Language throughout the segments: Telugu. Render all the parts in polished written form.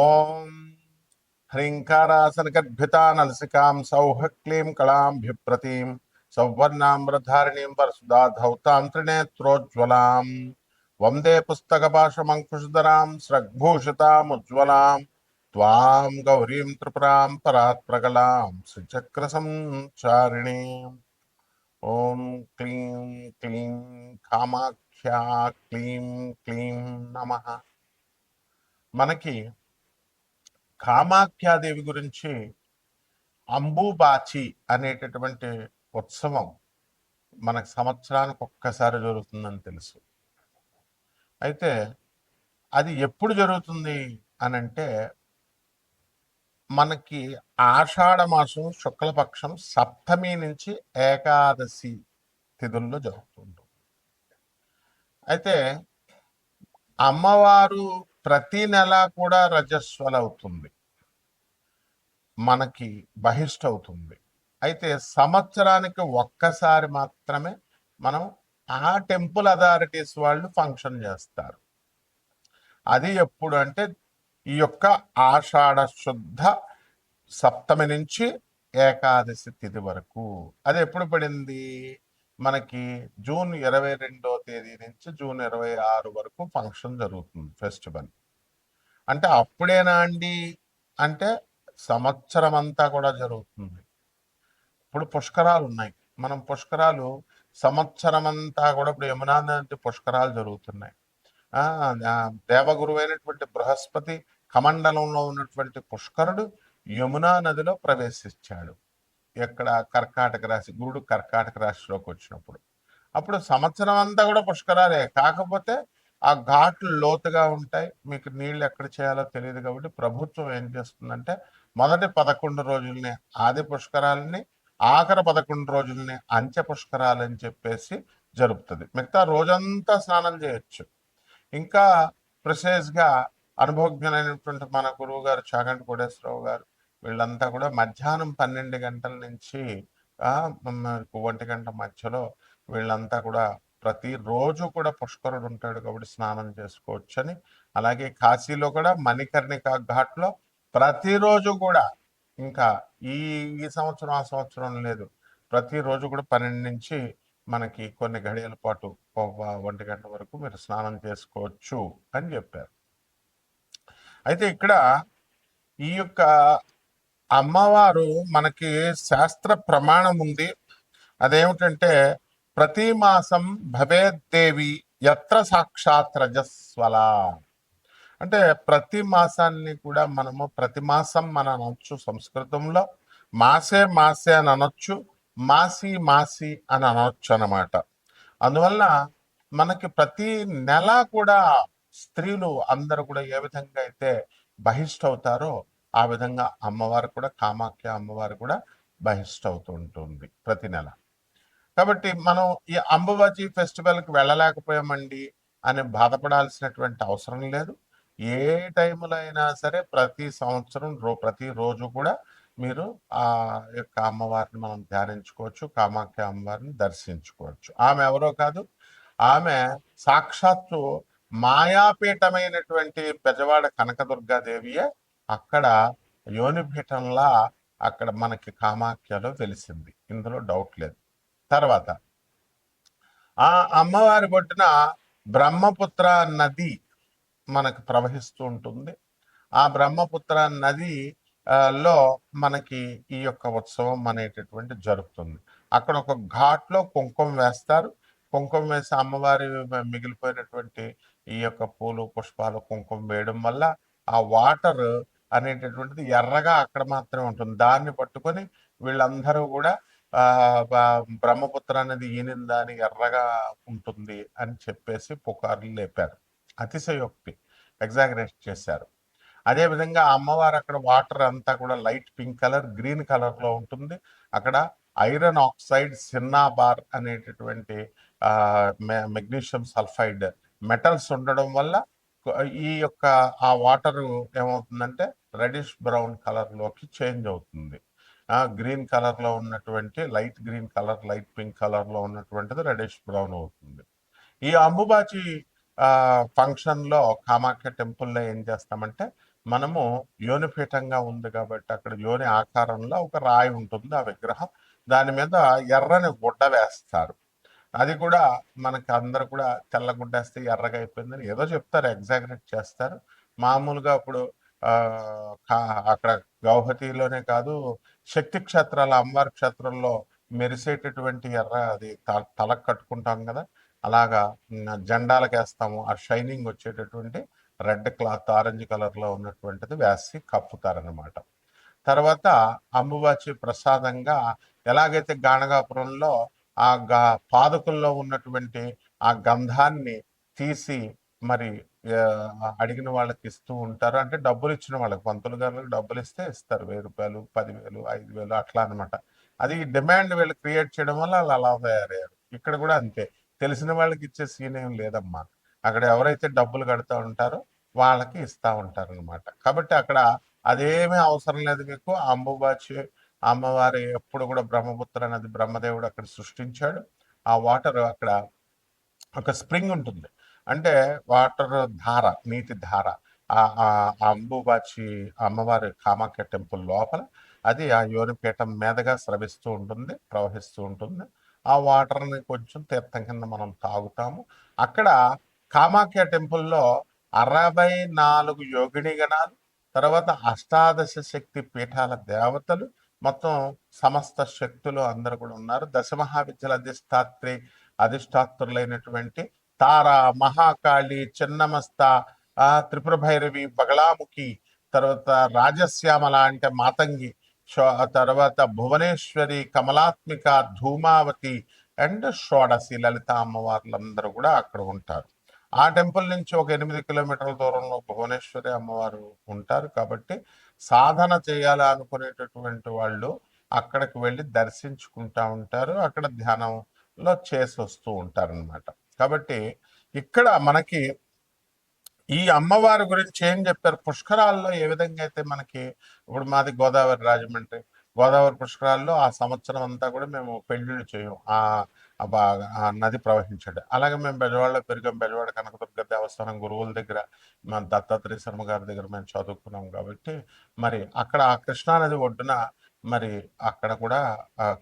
ఓం హ్రీంకారాసనగద్భితా నలసికాం సౌహ క్లీం కళాంభిప్రతీం సౌవర్ణామ్రధారిణీం వరసుధాధౌతాం త్రినేత్రోజ్వలాం వందే పుస్తకపాశమంకుశధరాం స్రగ్భూషితాముజ్వలాం త్వాం గౌరీం త్రిపురాం పరాత్ప్రగలాం శ్రీచక్రసంచారిణీం. ఓం క్లీం క్లీం కామాఖ్యా క్లీం క్లీం నమః. మనకి కామాఖ్యాదేవి గురించి అంబుబాచి అనేటటువంటి ఉత్సవం మనకు సంవత్సరానికి ఒక్కసారి జరుగుతుందని తెలుసు. అయితే అది ఎప్పుడు జరుగుతుంది అని అంటే మనకి ఆషాఢ మాసం శుక్లపక్షం సప్తమి నుంచి ఏకాదశి తిథుల్లో జరుగుతుంటుంది. అయితే అమ్మవారు ప్రతి నెల కూడా రజస్వలవుతుంది, మనకి బహిష్ట అవుతుంది. అయితే సంవత్సరానికి ఒక్కసారి మాత్రమే మనం ఆ టెంపుల్ అథారిటీస్ వాళ్ళు ఫంక్షన్ చేస్తారు. అది ఎప్పుడు అంటే ఈ యొక్క ఆషాఢ శుద్ధ సప్తమి నుంచి ఏకాదశి తిథి వరకు. అది ఎప్పుడు పడింది మనకి జూన్ 22వ తేదీ నుంచి జూన్ 26 వరకు ఫంక్షన్ జరుగుతుంది, ఫెస్టివల్. అంటే అప్పుడేనా అండి అంటే సంవత్సరం అంతా కూడా జరుగుతుంది. ఇప్పుడు పుష్కరాలు ఉన్నాయి, మనం పుష్కరాలు సంవత్సరం అంతా కూడా ఇప్పుడు యమునా నది పుష్కరాలు జరుగుతున్నాయి. దేవగురు అయినటువంటి బృహస్పతి కమండలంలో ఉన్నటువంటి పుష్కరుడు యమునా నదిలో ప్రవేశించాడు. ఎక్కడ కర్కాటక రాశి, గురుడు కర్కాటక రాశిలోకి వచ్చినప్పుడు. అప్పుడు సంవత్సరం అంతా కూడా పుష్కరాలే, కాకపోతే ఆ ఘాట్లు లోతుగా ఉంటాయి, మీకు నీళ్లు ఎక్కడ చేయాలో తెలియదు. కాబట్టి ప్రభుత్వం ఏం చేస్తుందంటే మొదటి 11 రోజుల్ని ఆది పుష్కరాలని, ఆఖరి 11 రోజుల్ని అంత్య పుష్కరాలని చెప్పేసి జరుపుతుంది. మిగతా రోజంతా స్నానం చేయొచ్చు. ఇంకా ప్రిసైజ్గా అనుభవజ్ఞులైనటువంటి మన గురువు గారు చాగంటి కోటేశ్వరరావు గారు వీళ్ళంతా కూడా మధ్యాహ్నం 12 గంటల నుంచి 1 గంట మధ్యలో వీళ్ళంతా కూడా ప్రతిరోజు కూడా పుష్కరుడు ఉంటాడు కాబట్టి స్నానం చేసుకోవచ్చని. అలాగే కాశీలో కూడా మణికర్ణికా ఘాట్లో ప్రతిరోజు కూడా, ఇంకా ఈ ఈ సంవత్సరం ఆ సంవత్సరం లేదు, ప్రతిరోజు కూడా 12 నుంచి మనకి కొన్ని గడియల పాటు 1 గంట వరకు మీరు స్నానం చేసుకోవచ్చు అని చెప్పారు. అయితే ఇక్కడ ఈ యొక్క అమ్మవారు మనకి శాస్త్ర ప్రమాణం ఉంది. అదేమిటంటే ప్రతి మాసం భవేద్దేవి యత్ర సాక్షాత్ రజస్వల. అంటే ప్రతి మాసాన్ని కూడా మనము ప్రతి మాసం మనం అనొచ్చు, సంస్కృతంలో మాసే మాసే అని అనొచ్చు, మాసి మాసి అని అనొచ్చు అన్నమాట. అందువల్ల మనకి ప్రతి నెల కూడా స్త్రీలు అందరూ కూడా ఏ విధంగా అయితే బహిష్ట అవుతారో ఆ విధంగా అమ్మవారు కూడా, కామాఖ్య అమ్మవారు కూడా బహిష్ట అవుతూ ఉంటుంది ప్రతి నెల. కాబట్టి మనం ఈ అంబుబాచి ఫెస్టివల్కి వెళ్ళలేకపోయామండి అని బాధపడాల్సినటువంటి అవసరం లేదు. ఏ టైంలో అయినా సరే ప్రతి సంవత్సరం ప్రతిరోజు కూడా మీరు ఆ యొక్క అమ్మవారిని మనం ధ్యానించుకోవచ్చు, కామాఖ్య అమ్మవారిని దర్శించుకోవచ్చు. ఆమె ఎవరో కాదు, ఆమె సాక్షాత్తు మాయాపీఠమైనటువంటి బెజవాడ కనకదుర్గాదేవియే అక్కడ యోనిపీఠంలా అక్కడ మనకి కామాఖ్యలో వెలిసింది, ఇందులో డౌట్ లేదు. తర్వాత ఆ అమ్మవారి ఒడ్డున బ్రహ్మపుత్ర నది మనకు ప్రవహిస్తూ ఉంటుంది. ఆ బ్రహ్మపుత్ర నది లో మనకి ఈ యొక్క ఉత్సవం అనేటటువంటి జరుగుతుంది. అక్కడ ఒక ఘాట్లో కుంకుమ వేస్తారు. కుంకుమ వేసి అమ్మవారి మిగిలిపోయినటువంటి ఈ యొక్క పూలు పుష్పాలు కుంకుమ వేయడం వల్ల ఆ వాటర్ అనేటటువంటిది ఎర్రగా అక్కడ మాత్రమే ఉంటుంది. దాన్ని పట్టుకొని వీళ్ళందరూ కూడా బ్రహ్మపుత్ర అనేది ఈనిందా అని ఎర్రగా ఉంటుంది అని చెప్పేసి పుకార్లు లేపారు. అతిశయోక్తి, ఎగ్జాగరేట్ చేశారు. అదేవిధంగా అమ్మవారు అక్కడ వాటర్ అంతా కూడా లైట్ పింక్ కలర్, గ్రీన్ కలర్లో ఉంటుంది. అక్కడ ఐరన్ ఆక్సైడ్, సిన్నాబార్ అనేటటువంటి మెగ్నీషియం సల్ఫైడ్ మెటల్స్ ఉండడం వల్ల ఈ యొక్క ఆ వాటర్ ఏమవుతుందంటే రెడిష్ బ్రౌన్ కలర్లోకి చేంజ్ అవుతుంది. గ్రీన్ కలర్లో ఉన్నటువంటి light green colour, light pink కలర్లో ఉన్నటువంటిది రెడిష్ బ్రౌన్ అవుతుంది. ఈ అంబుబాచి ఫంక్షన్లో కామాఖ్య టెంపుల్లో ఏం చేస్తామంటే మనము యోనిపీఠంగా ఉంది కాబట్టి అక్కడ యోని ఆకారంలో ఒక రాయి ఉంటుంది ఆ విగ్రహం. దాని మీద ఎర్రని గుడ్డ వేస్తారు. అది కూడా మనకి అందరు కూడా తెల్ల గుడ్డేస్తే ఎర్రగా అయిపోయిందని ఏదో చెప్తారు, ఎగ్జాగరేట్ చేస్తారు. మామూలుగా ఇప్పుడు అక్కడ గౌహతిలోనే కాదు, శక్తి క్షేత్రాల అమ్మవారి క్షేత్రంలో మెరిసేటటువంటి ఎర్ర అది తలకు కట్టుకుంటాం కదా, అలాగా జెండాలకు వేస్తాము. ఆ షైనింగ్ వచ్చేటటువంటి రెడ్ క్లాత్ ఆరెంజ్ కలర్ లో ఉన్నటువంటిది వేసి కప్పుతారనమాట. తర్వాత అంబుబాచి ప్రసాదంగా ఎలాగైతే గాణగాపురంలో ఆ పాదుకల్లో ఉన్నటువంటి ఆ గంధాన్ని తీసి మరి అడిగిన వాళ్ళకి ఇస్తూ ఉంటారు. అంటే డబ్బులు ఇచ్చిన వాళ్ళకి, పంతులు గారికి డబ్బులు ఇస్తే ఇస్తారు, 1000 రూపాయలు, 10,000, 5,000 అట్లా అనమాట. అది డిమాండ్ వీళ్ళు క్రియేట్ చేయడం వల్ల వాళ్ళు అలా తయారయ్యారు. ఇక్కడ కూడా అంతే, తెలిసిన వాళ్ళకి ఇచ్చే సీన్ ఏం లేదమ్మా. అక్కడ ఎవరైతే డబ్బులు కడుతూ ఉంటారో వాళ్ళకి ఇస్తా ఉంటారు అనమాట. కాబట్టి అక్కడ అదేమీ అవసరం లేదు మీకు. అంబుబాచి అమ్మవారి ఎప్పుడు కూడా బ్రహ్మపుత్ర నది బ్రహ్మదేవుడు అక్కడ సృష్టించాడు. ఆ వాటర్ అక్కడ ఒక స్ప్రింగ్ ఉంటుంది, అంటే వాటర్ ధార, నీటి ధార ఆ అంబుబాచి అమ్మవారి కామాఖ్య టెంపుల్ లోపల అది ఆ యోనిపీఠం మీదగా స్రవిస్తూ ఉంటుంది, ప్రవహిస్తూ ఉంటుంది. ఆ వాటర్ని కొంచెం తీర్థం కింద మనం తాగుతాము. అక్కడ కామాఖ్య టెంపుల్లో 64 యోగిని గణాలు, తర్వాత అష్టాదశ శక్తి పీఠాల దేవతలు, మొత్తం సమస్త శక్తులు అందరు కూడా ఉన్నారు. దశమహావిద్యల అధిష్టాత్రులైనటువంటి తార, మహాకాళి, చిన్నమస్త, త్రిపుర భైరవి, బగళాముఖి, తర్వాత రాజశ్యామల అంటే మాతంగి, తర్వాత భువనేశ్వరి, కమలాత్మిక, ధూమావతి అండ్ షోడసి లలిత అమ్మవార్లందరూ కూడా అక్కడ ఉంటారు. ఆ టెంపుల్ నుంచి ఒక 8 కిలోమీటర్ల దూరంలో భువనేశ్వరి అమ్మవారు ఉంటారు. కాబట్టి సాధన చేయాలి అనుకునేటటువంటి వాళ్ళు అక్కడికి వెళ్ళి దర్శించుకుంటా ఉంటారు, అక్కడ ధ్యానంలో చేసి వస్తూ ఉంటారనమాట. కాబట్టి ఇక్కడ మనకి ఈ అమ్మవారి గురించి ఏం చెప్పారు, పుష్కరాల్లో ఏ విధంగా అయితే మనకి, ఇప్పుడు మాది గోదావరి రాజమండ్రి, గోదావరి పుష్కరాల్లో ఆ సంవత్సరం అంతా కూడా మేము పెళ్లిళ్ళు చేయం ఆ నది ప్రవహించాడు. అలాగే మేము బెజవాడలో పెరిగాం, బెజవాడ కనకదుర్గ దేవస్థానం గురువుల దగ్గర, మన దత్తాత్రేయ శర్మ గారి దగ్గర మేము చదువుకున్నాం. కాబట్టి మరి అక్కడ ఆ కృష్ణానది ఒడ్డున మరి అక్కడ కూడా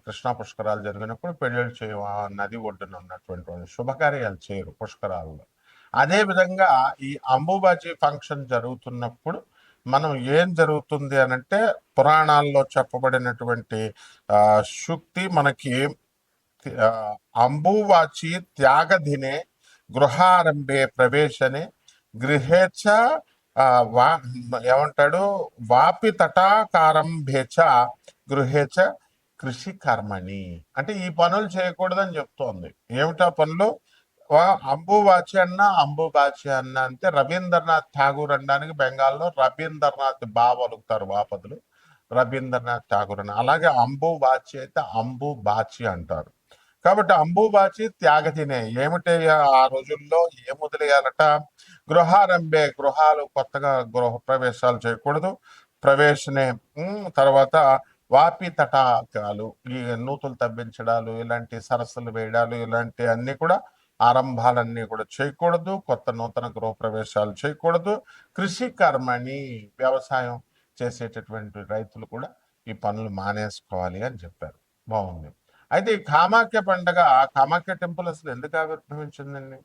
కృష్ణా పుష్కరాలు జరిగినప్పుడు పెళ్లిళ్ళు చేయం, ఆ నది ఒడ్డున ఉన్నటువంటి శుభకార్యాలు చేయరు పుష్కరాల్లో. అదే విధంగా ఈ అంబుబాచి ఫంక్షన్ జరుగుతున్నప్పుడు మనం ఏం జరుగుతుంది అనంటే, పురాణాల్లో చెప్పబడినటువంటి శుక్తి మనకి అంబువాచి త్యాగధినే గృహారంభే ప్రవేశనే గృహేచ్ఛ ఏమంటాడు, వాపి తటాకారంభేచ గృహేచ కృషి కర్మణి, అంటే ఈ పనులు చేయకూడదని చెప్తోంది. ఏమిటా పనులు? అంబుబాచి అన్న అంటే రవీంద్రనాథ్ ఠాగూర్ అనడానికి బెంగాల్లో రవీంద్రనాథ్ పలుకుతారు వాపదులు, రవీంద్రనాథ్ ఠాగూర్ అని. అలాగే అంబుబాచి అయితే అంబుబాచి అంటారు. కాబట్టి అంబుబాచి త్యాగతినే ఏమిటి, ఆ రోజుల్లో ఏం వదిలేయాలట, గృహారంభే, గృహాలు కొత్తగా గృహ ప్రవేశాలు చేయకూడదు, ప్రవేశనే, తర్వాత వాపి తటాకాలు, ఈ నూతులు తవ్వించడాలు, ఇలాంటి సరస్సులు వేయడాలు, ఇలాంటి అన్ని కూడా ఆరంభాలన్నీ కూడా చేయకూడదు, కొత్త నూతన గృహప్రవేశాలు చేయకూడదు. కృషి కర్మని, వ్యవసాయం చేసేటటువంటి రైతులు కూడా ఈ పనులు మానేసుకోవాలి అని చెప్పారు. బాగుంది. అయితే ఈ కామాఖ్య పండగ, కామాఖ్య టెంపుల్ అసలు ఎందుకు ఆవిర్భవించిందండి?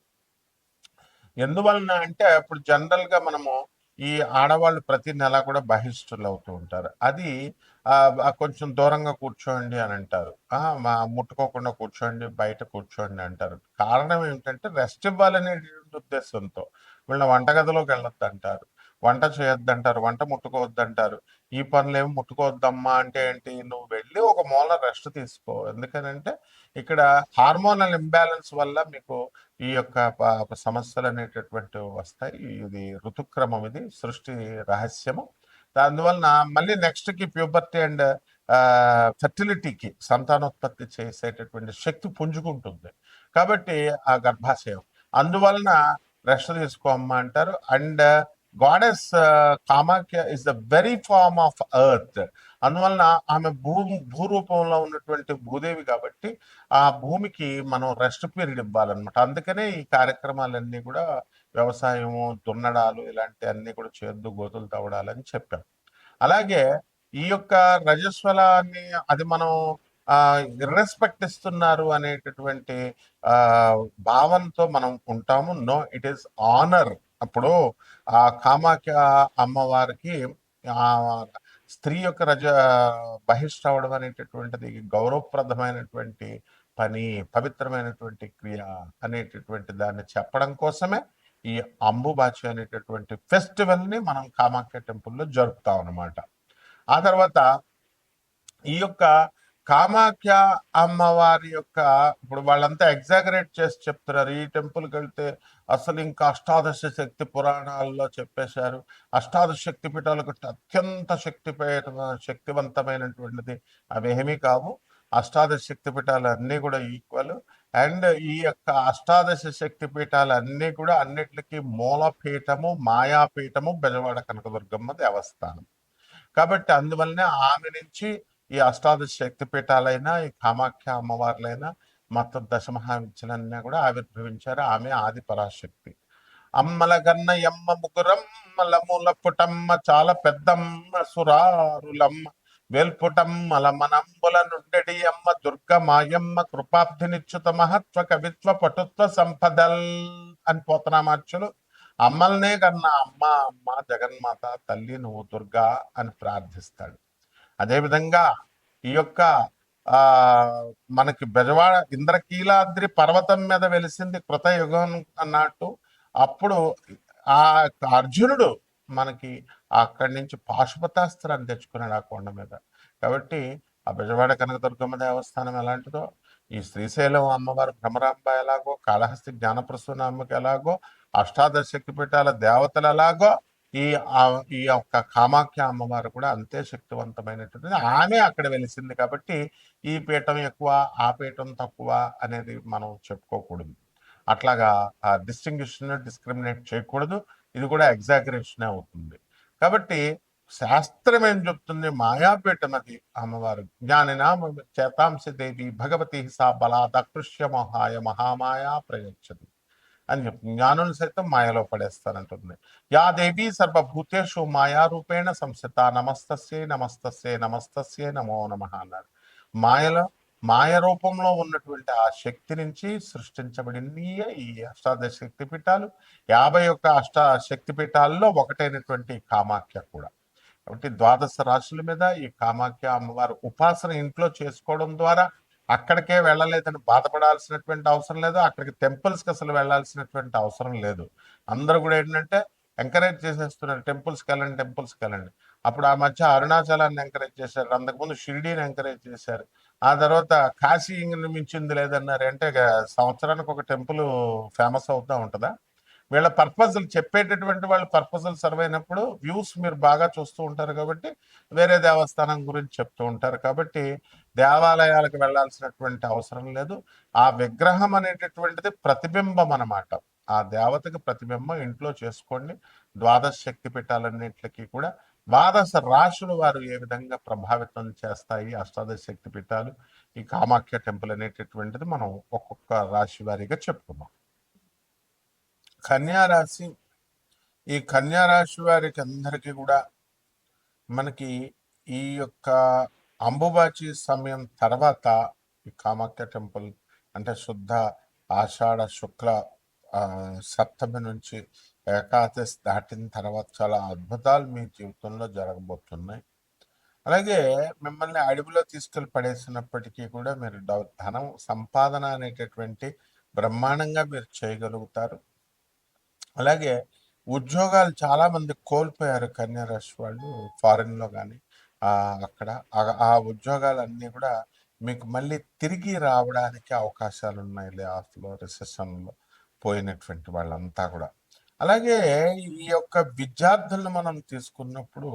ఎందువలన అంటే, ఇప్పుడు జనరల్ గా మనము ఈ ఆడవాళ్ళు ప్రతి నెల కూడా బహిష్టులు అవుతూ ఉంటారు. అది కొంచెం దూరంగా కూర్చోండి అని అంటారు, ముట్టుకోకుండా కూర్చోండి, బయట కూర్చోండి అంటారు. కారణం ఏమిటంటే రెస్ట్ ఇవ్వాలనేటువంటి ఉద్దేశంతో. వీళ్ళ వంటగదిలోకి వెళ్ళొద్దు అంటారు, వంట చేయొద్దంటారు, వంట ముట్టుకోవద్దంటారు. ఈ పనులు ముట్టుకోవద్దమ్మా అంటే ఏంటి, నువ్వు వెళ్ళి ఒక మూల రెస్ట్ తీసుకో. ఎందుకనంటే ఇక్కడ హార్మోనల్ ఇంబ్యాలెన్స్ వల్ల మీకు ఈ యొక్క సమస్యలు అనేటటువంటివి వస్తాయి. ఇది ఋతుక్రమం, ఇది సృష్టి రహస్యము. అందువలన మళ్ళీ నెక్స్ట్ కి ప్యూబర్టీ అండ్ ఫెర్టిలిటీకి, సంతానోత్పత్తి చేసేటటువంటి శక్తి పుంజుకుంటుంది. కాబట్టి ఆ గర్భాశయం, అందువలన రెస్ట్ తీసుకోమ్మా అంటారు. And goddess Kamakhya is the very form of earth. అందువలన ఆమె భూరూపంలో ఉన్నటువంటి భూదేవి కాబట్టి ఆ భూమికి మనం రెస్ట్ పీరియడ్ ఇవ్వాలన్నమాట. అందుకనే ఈ కార్యక్రమాలన్నీ కూడా వ్యవసాయము, దున్నడాలు ఇలాంటి అన్ని కూడా చేయొద్దు, గోతులు తవ్వడాలని చెప్పాం. అలాగే ఈ యొక్క రజస్వలాన్ని అది మనం ఇర్రెస్పెక్ట్ ఇస్తున్నారు అనేటటువంటి ఆ భావంతో మనం ఉంటాము. No, it is honour. అప్పుడు ఆ కామాఖ్య అమ్మవారికి ఆ స్త్రీ యొక్క బహిష్ట అనేటటువంటిది గౌరవప్రదమైనటువంటి పని, పవిత్రమైనటువంటి క్రియ అనేటటువంటి దాన్ని చెప్పడం కోసమే ఈ అంబుబాచి అనేటటువంటి ఫెస్టివల్ ని మనం కామాఖ్య టెంపుల్లో జరుపుతాం అన్నమాట. ఆ తర్వాత ఈ యొక్క కామాఖ్య అమ్మవారి యొక్క ఇప్పుడు వాళ్ళంతా ఎగ్జాగరేట్ చేసి చెప్తున్నారు. ఈ టెంపుల్కి వెళ్తే అసలు ఇంకా అష్టాదశ శక్తి పురాణాల్లో చెప్పేశారు. అష్టాదశ శక్తి పీఠాలకు అత్యంత శక్తివంతమైనటువంటిది అవేమీ కావు. అష్టాదశ శక్తి పీఠాలు అన్నీ కూడా ఈక్వల్. అండ్ ఈ యొక్క అష్టాదశ శక్తి పీఠాలు అన్నీ కూడా అన్నిటికీ మూలపీఠము, మాయాపీఠము బెజవాడ కనకదుర్గమ్మ దేవస్థానం. కాబట్టి అందువల్లనే ఆమె నుంచి ఈ అష్టాదశ శక్తి పీఠాలైనా, ఈ కామాఖ్య అమ్మవార్లైనా, మొత్తం దశమహావిద్యలన్నీ కూడా ఆవిర్భవించారు. ఆమె ఆది పరాశక్తి. అమ్మల గన్న ఎమ్మ ముగురమ్మల మూల పుటమ్మ చాలా పెద్దమ్మ సురారులమ్మ వేల్పుటమ్మల మనంబుల నుండెడి అమ్మ దుర్గ మాయమ్మ కృపాబ్ధినిచ్యుత మహత్వ కవిత్వ పటుత్వ సంపదల్ అని పోతనామార్చులు అమ్మల్నే కన్నా అమ్మ అమ్మ జగన్మాత తల్లి నువ్వు దుర్గా అని ప్రార్థిస్తాడు. అదేవిధంగా ఈ యొక్క ఆ మనకి బెజవాడ ఇంద్రకీలాద్రి పర్వతం మీద వెలిసింది కృతయుగం అన్నట్టు. అప్పుడు ఆ అర్జునుడు మనకి అక్కడి నుంచి పాశుపతాస్త్రాన్ని తెచ్చుకున్నాడు ఆ కొండ మీద. కాబట్టి ఆ బెజవాడ కనకదుర్గమ్మ దేవస్థానం ఎలాంటిదో, ఈ శ్రీశైలం అమ్మవారు భ్రమరాంబ ఎలాగో, కాళహస్తి జ్ఞానప్రసూనామ్మకి ఎలాగో, అష్టాదశ శక్తిపీఠాల దేవతలు ఎలాగో, ఈ ఈ యొక్క కామాఖ్య అమ్మవారు కూడా అంతే శక్తివంతమైనటువంటిది. ఆమె అక్కడ వెలిసింది కాబట్టి ఈ పీఠం ఎక్కువ, ఆ పీఠం తక్కువ అనేది మనం చెప్పుకోకూడదు. అట్లాగా డిస్క్రిమినేట్ చేయకూడదు. ఇది కూడా ఎగ్జాగరేషన్ అవుతుంది. కాబట్టి శాస్త్రం ఏం చెప్తుంది? మాయాపీఠం అది అమ్మవారు. జ్ఞానినామ చేతాంశ దేవి భగవతి సా బలాద కృష్య మహాయ మహామాయా ప్రయచ్చది అని చెప్తుంది. జ్ఞానులు సైతం మాయలో పడేస్తానంటుంది. యా దేవి సర్వభూతేషు మాయారూపేణ సంస్థిత నమస్తస్యే నమస్తస్యే నమస్తస్యే నమో నమః అన్నాడు. మాయలో మాయ రూపంలో ఉన్నటువంటి ఆ శక్తి నుంచి సృష్టించబడింది ఈ అష్టాదశ శక్తి పీఠాలు. 51 శక్తి పీఠాల్లో ఒకటైనటువంటి కామాఖ్య కూడా. కాబట్టి ద్వాదశ రాశుల మీద ఈ కామాఖ్య అమ్మవారు ఉపాసన ఇంట్లో చేసుకోవడం ద్వారా అక్కడికే వెళ్ళలేదని బాధపడాల్సినటువంటి అవసరం లేదు. అక్కడికి టెంపుల్స్కి అసలు వెళ్ళాల్సినటువంటి అవసరం లేదు. అందరూ కూడా ఏంటంటే ఎంకరేజ్ చేసేస్తున్నారు, టెంపుల్స్కి వెళ్ళండి, టెంపుల్స్కి వెళ్ళండి. అప్పుడు ఆ మధ్య అరుణాచలాన్ని ఎంకరేజ్ చేశారు, అంతకుముందు షిరిడీని ఎంకరేజ్ చేశారు, ఆ తర్వాత కాశీ మించింది లేదన్నారు. అంటే సంవత్సరానికి ఒక టెంపుల్ ఫేమస్ అవుతూ ఉంటుందా? వీళ్ళ పర్పజల్ చెప్పేటటువంటి వాళ్ళు పర్పజల్ సర్వ్ అయినప్పుడు వ్యూస్ మీరు బాగా చూస్తూ ఉంటారు కాబట్టి వేరే దేవస్థానం గురించి చెప్తూ ఉంటారు. కాబట్టి దేవాలయాలకు వెళ్ళాల్సినటువంటి అవసరం లేదు. ఆ విగ్రహం అనేటటువంటిది ప్రతిబింబం అన్నమాట. ఆ దేవతకి ప్రతిబింబం ఇంట్లో చేసుకోండి. ద్వాదశ శక్తి పీఠాలన్నింటికి కూడా ద్వాదశ రాశులు వారు ఏ విధంగా ప్రభావితం చేస్తాయి అష్టాదశ శక్తి పీఠాలు, ఈ కామాఖ్య టెంపుల్ అనేటటువంటిది మనం ఒక్కొక్క రాశి వారీగా చెప్పుకున్నాం. కన్యారాశి. ఈ కన్యారాశి వారికి అందరికీ కూడా మనకి ఈ యొక్క అంబుబాచి సమయం తర్వాత ఈ కామాఖ్య టెంపుల్ అంటే శుద్ధ ఆషాఢ శుక్ల సప్తమి నుంచి ఏకాదశి దాటిన తర్వాత చాలా అద్భుతాలు మీ జీవితంలో జరగబోతున్నాయి. అలాగే మిమ్మల్ని అడవిలో తీసుకెళ్లి పడేసినప్పటికీ కూడా మీరు ధనం సంపాదన అనేటటువంటి బ్రహ్మాండంగా మీరు చేయగలుగుతారు. అలాగే ఉద్యోగాలు చాలా మంది కోల్పోయారు కన్యారాశి వాళ్ళు ఫారిన్లో కానీ అక్కడ ఆ ఉద్యోగాలన్నీ కూడా మీకు మళ్ళీ తిరిగి రావడానికి అవకాశాలు ఉన్నాయి. లే ఆఫ్లో, రిసెషన్లో పోయినటువంటి వాళ్ళంతా కూడా. అలాగే ఈ యొక్క విద్యార్థులను మనం తీసుకున్నప్పుడు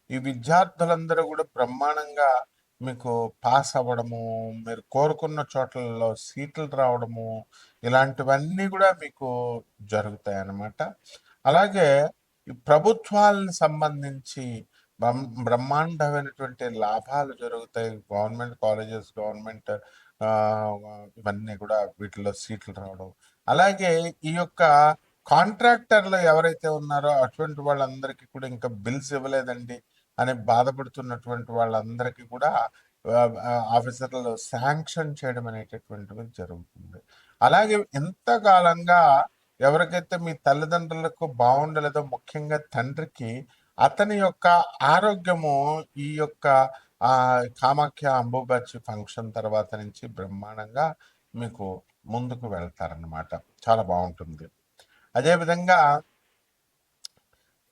ఈ విద్యార్థులందరూ కూడా బ్రహ్మాండంగా మీకు పాస్ అవ్వడము, మీరు కోరుకున్న చోట్లలో సీట్లు రావడము, ఇలాంటివన్నీ కూడా మీకు జరుగుతాయి అన్నమాట. అలాగే ఈ ప్రభుత్వాలకు సంబంధించి బ్రహ్మాండమైనటువంటి లాభాలు జరుగుతాయి. గవర్నమెంట్ కాలేజెస్, గవర్నమెంట్ ఇవన్నీ కూడా వీటిలో సీట్లు రావడం. అలాగే ఈ యొక్క కాంట్రాక్టర్లు ఎవరైతే ఉన్నారో అటువంటి వాళ్ళందరికీ కూడా ఇంకా బిల్స్ ఇవ్వలేదండి అని బాధపడుతున్నటువంటి వాళ్ళందరికీ కూడా ఆఫీసర్లు శాంక్షన్ చేయడం అనేటటువంటిది జరుగుతుంది. అలాగే ఎంతకాలంగా ఎవరికైతే మీ తల్లిదండ్రులకు బాగుండలేదో, ముఖ్యంగా తండ్రికి, అతని యొక్క ఆరోగ్యము ఈ యొక్క కామాఖ్య అంబుబాచి ఫంక్షన్ తర్వాత నుంచి బ్రహ్మాండంగా మీకు ముందుకు వెళ్తారనమాట. చాలా బాగుంటుంది. అదేవిధంగా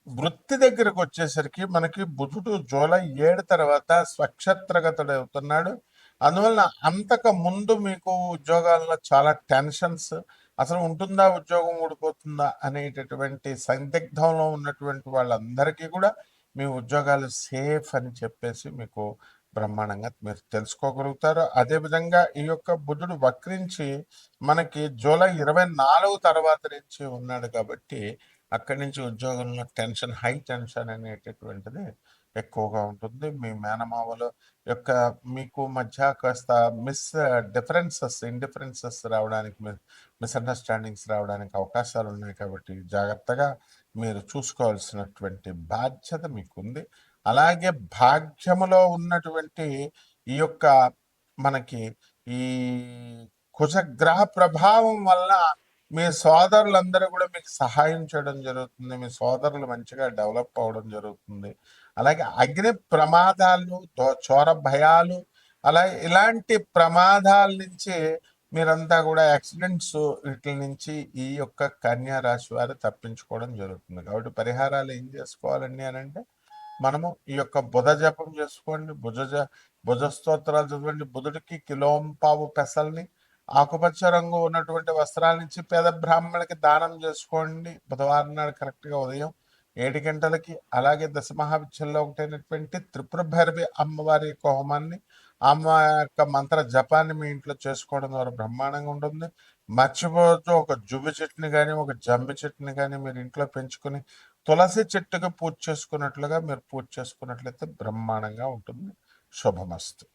వృత్తి దగ్గరకు వచ్చేసరికి మనకి బుధుడు జూలై 7 తర్వాత స్వక్షత్రగతుడు అవుతున్నాడు. అందువలన అంతకు ముందు మీకు ఉద్యోగాల్లో చాలా టెన్షన్స్, అసలు ఉంటుందా ఉద్యోగం, ఊడిపోతుందా అనేటటువంటి సందిగ్ధంలో ఉన్నటువంటి వాళ్ళందరికీ కూడా మీ ఉద్యోగాలు సేఫ్ అని చెప్పేసి మీకు బ్రహ్మాండంగా మీరు తెలుసుకోగలుగుతారు. అదేవిధంగా ఈ యొక్క బుధుడు వక్రించి మనకి జూలై 24 తర్వాత నుంచి ఉన్నాడు కాబట్టి అక్కడి నుంచి ఉద్యోగంలో టెన్షన్, హై టెన్షన్ అనేటటువంటిది ఎక్కువగా ఉంటుంది. మీ మేనమామల యొక్క మీకు మధ్య కాస్త ఇండిఫరెన్సెస్ రావడానికి, మిస్అండర్స్టాండింగ్స్ రావడానికి అవకాశాలు ఉన్నాయి కాబట్టి జాగ్రత్తగా మీరు చూసుకోవాల్సినటువంటి బాధ్యత మీకుంది. అలాగే భాగ్యములో ఉన్నటువంటి ఈ యొక్క మనకి ఈ కుజగ్రహ ప్రభావం వల్ల మీ సోదరులందరూ కూడా మీకు సహాయం చేయడం జరుగుతుంది. మీ సోదరులు మంచిగా డెవలప్ అవ్వడం జరుగుతుంది. అలాగే అగ్ని ప్రమాదాలు, చోర భయాలు, అలాగే ఇలాంటి ప్రమాదాల నుంచి మీరంతా కూడా యాక్సిడెంట్స్ వీటి నుంచి ఈ యొక్క కన్యా రాశి వారు తప్పించుకోవడం జరుగుతుంది. కాబట్టి పరిహారాలు ఏం చేసుకోవాలండి అని అంటే, మనము ఈ యొక్క బుధ జపం చేసుకోండి, భుజ స్తోత్రాలు చదవండి, బుధుడికి కిలోంపావు పెసల్ని, ఆకుపచ్చ రంగు ఉన్నటువంటి వస్త్రాల పేద బ్రాహ్మణులకి దానం చేసుకోండి బుధవారం నాడు కరెక్ట్గా ఉదయం 7 గంటలకి. అలాగే దశమహావిద్యల్లో ఒకటైనటువంటి త్రిపుర భైరవి అమ్మవారి యొక్క హోమాన్ని, అమ్మ యొక్క మంత్ర జపాన్ని మీ ఇంట్లో చేసుకోవడం ద్వారా బ్రహ్మాండంగా ఉంటుంది. మర్చిపోతూ ఒక జువ్వి చెట్టుని కానీ, ఒక జంబి చెట్టుని కానీ మీరు ఇంట్లో పెంచుకుని తులసి చెట్టుకు పూజ చేసుకున్నట్లుగా మీరు పూజ చేసుకున్నట్లయితే బ్రహ్మాండంగా ఉంటుంది. శుభమస్తు.